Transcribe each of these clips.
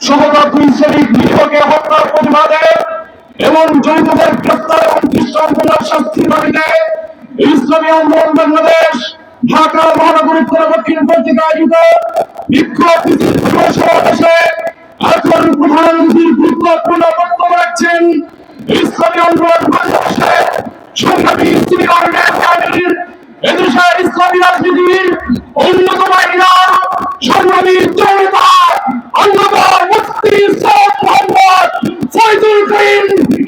সহদর দুই শ্রেণীর নিরীহকে হত্যার প্রতিবাদে এবং জড়িতদের গ্রেফতার এবং দৃষ্টান্তমূলক শাস্তির দাবিতে ইসলামী আন্দোলন বাংলাদেশ ঢাকা মহানগরী দক্ষিণ পত্রিকা আয়োজিত বিক্ষোভ সমাবেশে এখন প্রধান অতিথির গুরুত্বপূর্ণ বক্তব্য রাখছেন ইসলামী আন্দোলন বাংলাদেশের সংগ্রামী এদেশের ইসলামী রাজনীতির অন্যতম একজন সংগ্রামী জনতা অন্যতম মুফতি সৈয়দ মোহাম্মদ ফয়জুল করিম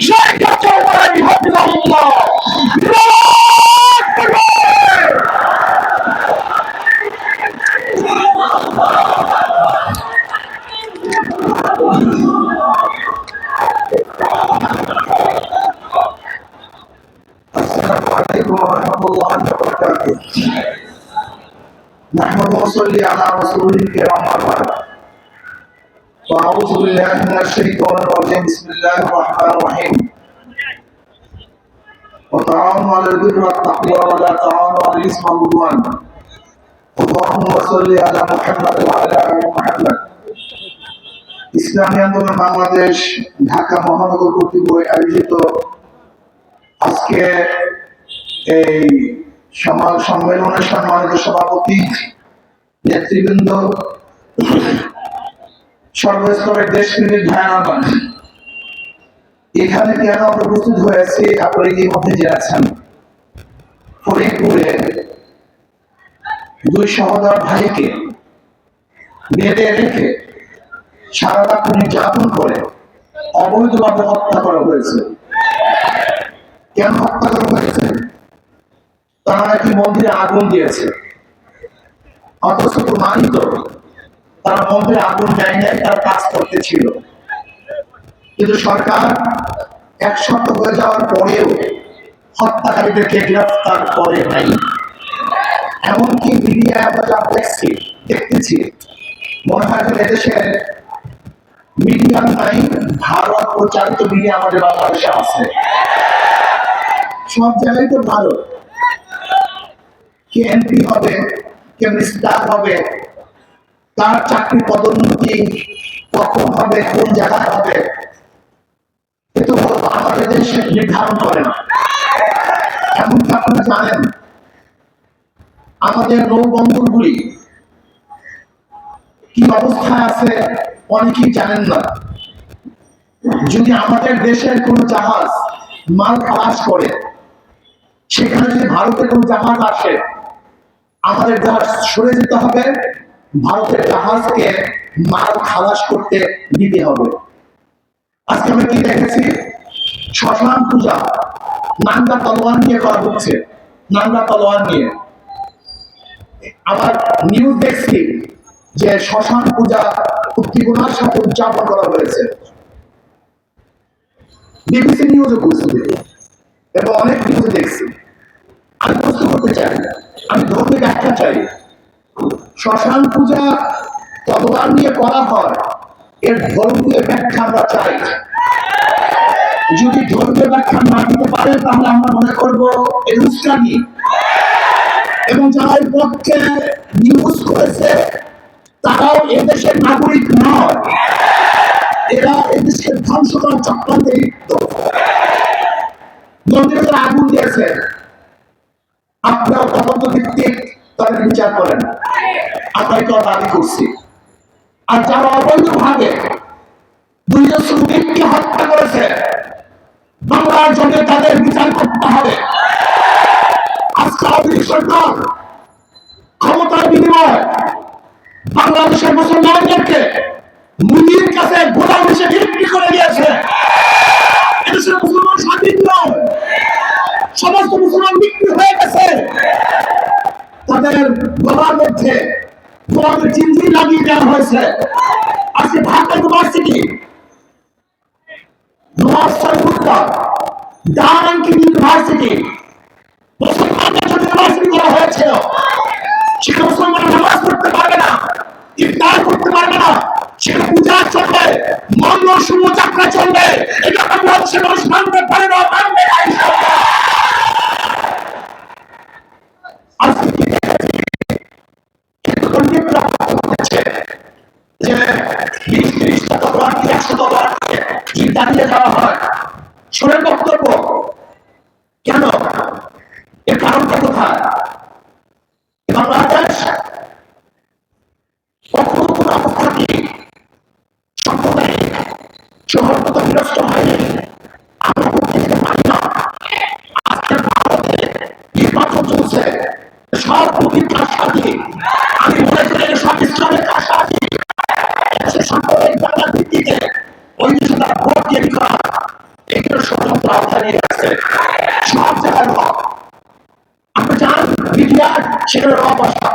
শেখ চৌধুরী হাফিজাহুল্লাহ। نحمد وصلي على رسوله الكرام وبعد فأعوذ بالله من الشيطان الرجيم بسم الله الرحمن الرحيم وتعاونوا على البر والتقوى ولا تعاونوا على الإثم والعدوان اللهم صل على محمد وعلى آل محمد ইসলামী আন্দোলন বাংলাদেশ ঢাকা মহানগর কর্তৃপক্ষ আয়োজিত আজকে এই সমাজ সম্মেলনের সম্মানিত সভাপতি নেতৃবৃন্দ সর্বস্তরের দেশপ্রেমিক ভাইয়ান এখানে কেন আমরা উপস্থিত হয়েছি আপনারা ইতিমধ্যে জেনেছেন। ফরিদপুরে দুই সহোদর ভাইকে বেঁধে রেখে সারা রাত নির্যাতন করে অবৈধভাবে হত্যা করা হয়েছে। কেন হত্যা করা হয়েছে? তারা নাকি মন্দিরে আগুন দিয়েছে, অথচ প্রমাণিত তারা মন্দিরে আগুন দেয় নাই, তারা কাজ করতেছিল। কিন্তু সরকার এক সপ্তাহ হয়ে যাওয়ার পরেও হত্যাকারীদেরকে গ্রেফতার করে নাই। এমনকি মিডিয়ায় আমরা যা দেখতেছি মনে হয় এদেশের মিডিয়া নাই, ভারত প্রচারিত মিডিয়া আমাদের বাংলাদেশে আছে। সব জায়গায় তো ভারত, কে এমপি হবে, কে মিনিস্টার হবে, তার চাকরি পদোন্নতি কখন হবে, কোন জায়গায় হবে, কিন্তু আমাদের দেশ নির্ধারণ করে না। এমনকি আপনারা জানেন আমাদের নৌবন্দরগুলি কি অবস্থায় আছে অনেকেই জানেন না। যদি আমাদের দেশের কোন জাহাজ মাল খালাস করে, সেখানে যদি ভারতের কোন জাহাজ আসে, আমাদের জাহাজ সরে যেতে হবে, ভারতের জাহাজকে মাল খালাস করতে দিতে হবে। আজকে আমরা কি দেখেছি? শ্মশান পূজা নাঙ্গা তলোয়ার নিয়ে করা হচ্ছে, নাঙ্গা তলোয়ার নিয়ে। আবার নিউজ দেখছি যে শ্মশান পূজা উদ্দীপনার সাথে উদযাপন করা হয়েছে। বিবিসি নিউজে বুঝতে এবং অনেক নিউজে দেখছি। আমি প্রশ্ন করতে চাই, আমি ধর্মীয় ব্যাখ্যা চাই। শ্মশান পূজা তলোয়ার নিয়ে করা হয়, এর ধর্মীয় ব্যাখ্যা আমরা চাই। যদি ধর্মীয় ব্যাখ্যা না দিতে পারে তাহলে আমরা মনে করবো এর উস্কানি। এবং যারা এর পক্ষে নিউজ করেছে তারাও এদেশের নাগরিক নয়, এরা এদেশের ধ্বংস করার চক্রান্তে লিপ্ত। মন্দিরে যারা আগুন দিয়েছে আপনারা তদন্ত ভিত্তিক তাদের বিচার করেন, আমরা এটা দাবি করছি। আর যারা অবৈধভাবে দুইজন শ্রমিককে হত্যা করেছে বাংলার জন্য তাদের বিচার করতে হবে। আজকে আওয়ামী সরকার ক্ষমতার বিনিময়ে বাংলাদেশের মুসলমানদেরকে মুদির কাছে গোলাম হিসেবে বিক্রি করে দিয়েছে। এদেশের মুসলমান স্বাধীন নয়, সমস্ত মুসলমান বিক্রি হয়ে গেছে। তাদের গলার মধ্যে গোলামের চিহ্ন লাগিয়ে দেওয়া হয়েছে। আজকে ঢাকা ইউনিভার্সিটি ইউনিভার্সিটি মুসলমানদের জন্য ইউনিভার্সিটি করা হয়েছিল। সেখানে মুসলমান নামাজ পড়তে পারবে না, ইফতার করতে পারবে না, সেখানে পূজা চলবে, মঙ্গল শুভ যাত্রা চলবে। এটা বাংলাদেশের মানুষ মানতে পারে না, মানবে না। যে 20-30 চালিয়ে যাওয়া হয়। শোনেন বক্তব্য কেন, এর কারণটা কোথায়? বাংলাদেশ কখনো কোন অবস্থাকে সাম্প্রদায়িক সৌহার্দ্যতা বিনষ্ট হয়নি। আমরা করতে পারি না। আজকে ভারতে নির্বাচন চলছে, সব নবীর কারসাজি। আমি মনে করি সব ইসলামের কারসাজি। সে সাম্প্রদায়িক বাংলার ভিত্তিতে ওই দেশে তারা ভোট তৈরি করা, এগুলো স্বতন্ত্র আওতায় নিয়ে আসছে। সব জায়গায় রব। আপনি যান মিডিয়ার, সেখানে রব বসা।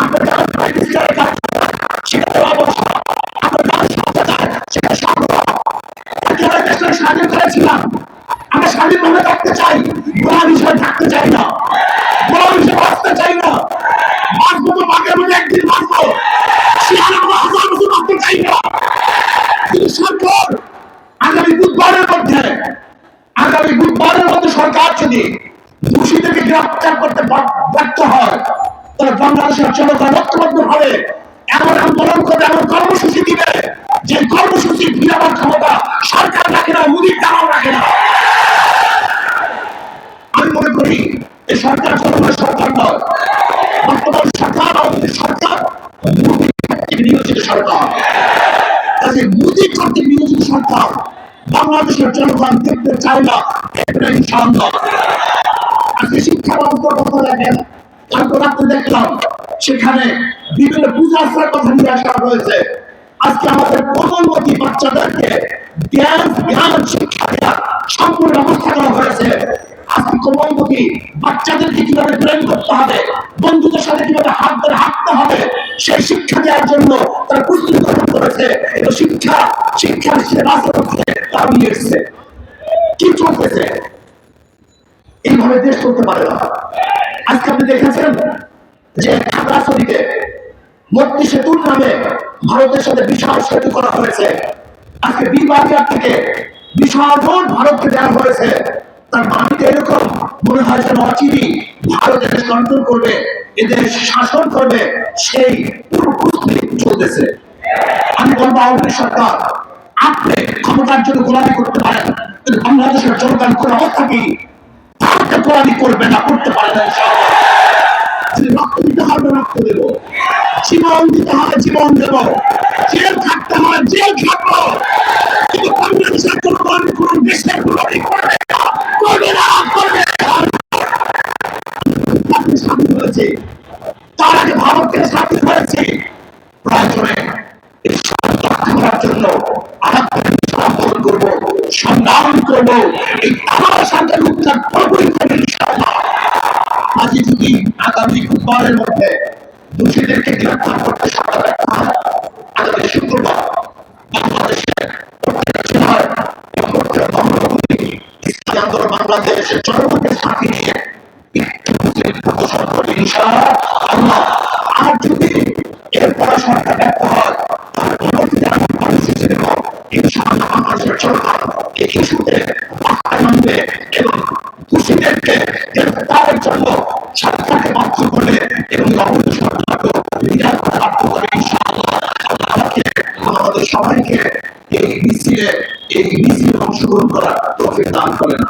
আপনি যান প্রাইম মিনিস্টারের কাছে, সেখানে রব বসা। আপনি যান সরকার, সেখানে সব রব। আমরা দেশটা স্বাধীন করেছিলাম, আমরা স্বাধীনভাবে থাকতে চাই, গোলাম হিসেবে থাকতে চাই না, গোলাম হিসেবে বাঁচতে চাই না। বাঁচবো তো বাঘের মধ্যে একদিন বাঁচবো, শিয়ালের মতো হাজার বছর বাঁচতে চাই না। কিন্তু সরকার আগামী বুধবারের মধ্যে সরকার যদি দোষীদেরকে গ্রেফতার করতে ব্যর্থ হয়, তাহলে বাংলাদেশের জনগণ ঐক্যবদ্ধ ভাবে এমন আন্দোলন করবে, এমন কর্মসূচি দিবে, যে কর্মসূচি ফিরাবার ক্ষমতা সরকার রাখে না, মোদীর দালাল রাখে না। আমি মনে করি এই সরকার জনগণের সরকার নয়, বর্তমান সরকার আমাদের সরকার মোদী কর্তৃক নিয়োজিত সরকার। কাজে মোদী কর্তৃক নিয়োজিত সরকার বাংলাদেশের জনগণ দেখতে চায় না। ইনশাআল্লাহ আজকে শিক্ষা ব্যবস্থার কথা দেখেন, কালকে রাত্রে দেখলাম সেখানে বিভিন্ন পূজার কথা নিয়ে আসা হয়েছে। আজকে আমাদের প্রধানমন্ত্রী বাচ্চাদেরকে জ্ঞান শিক্ষা দেওয়ার সম্পূর্ণ ব্যবস্থা করা হয়েছে। আজকে কোমলমতি বাচ্চাদেরকে কিভাবে প্রেম করতে হবে, বন্ধুদের সাথে কিভাবে হাত ধরে হাঁটতে হবে, সেই শিক্ষা দেওয়ার জন্য তারা প্রস্তুতি গ্রহণ করেছে। শিক্ষার রাজনীতি তারা নিয়ে এসছে। কি চলতেছে? এইভাবে দেশ চলতে পারে না। আজকে আপনি দেখেছেন যে খাগড়াছড়িতে মৈত্রী সেতুর নামে ভারতের সাথে বিশাল সেতু করা হয়েছে। আজকে বিবাহিয়ার থেকে বিশাল রোড ভারতকে দেওয়া হয়েছে। তার মাটিতে এরকম মনে হয় যেন অচিরি ভারত এদেশ কন্ট্রোল করবে, এদের শাসন করবে, সেই পুরো প্রস্তুতি চলতেছে। আমি বলবো আওয়ামী সরকার, আপনি ক্ষমতার জন্য গোলামি করতে পারেন, কিন্তু বাংলাদেশের জনগণ কোন অবস্থা কি তাকে গোলামি করবে না, করতে পারে না। যদি রক্ত দিতে হবে রক্ত দেব, জীবন দিতে হবে জীবন দেব, জেল থাকতে হবে জেল থাকবো, কিন্তু বাংলাদেশের জনগণ কোন দেশের গোলামি করবে না, করবে না, করবে না। স্বাধীন হয়েছে, তার আগে ভারত থেকে স্বাধীন হয়েছে। প্রয়োজনে এই স্বাধীনতা করার জন্য আন্দোলন করবো, সংগ্রাম করবো, এই আমার সাথে উত্তর করবোই করবে ইনশাআল্লাহ। আজকে যদি আগামী বুধবারের মধ্যে দোষীদেরকে গ্রেফতার করতে সরকার ব্যর্থ হয়, আগামী শুক্রবার বাংলাদেশের ইসলামী আন্দোলন বাংলাদেশের জনগণের সাথে নিয়ে ইনশাআল্লাহ। আর যদি এরপরে সরকার ব্যর্থ হয়, পরবর্তীতে আমরা কর্মসূচি দেব ইনশাআল্লাহ। বাংলাদেশের সরকার এই ইস্যুতে বার্তা মানবে এবং দোষীদেরকে গ্রেফতারের জন্য সরকারকে বাধ্য করবে এবং অবৈধ সরকারকে বিচার করতে বাধ্য করবে ইনশাআল্লাহ। আমাকে আমাদের সবাইকে এই মিছিলে অংশগ্রহণ করার তৌফিক দান করেন।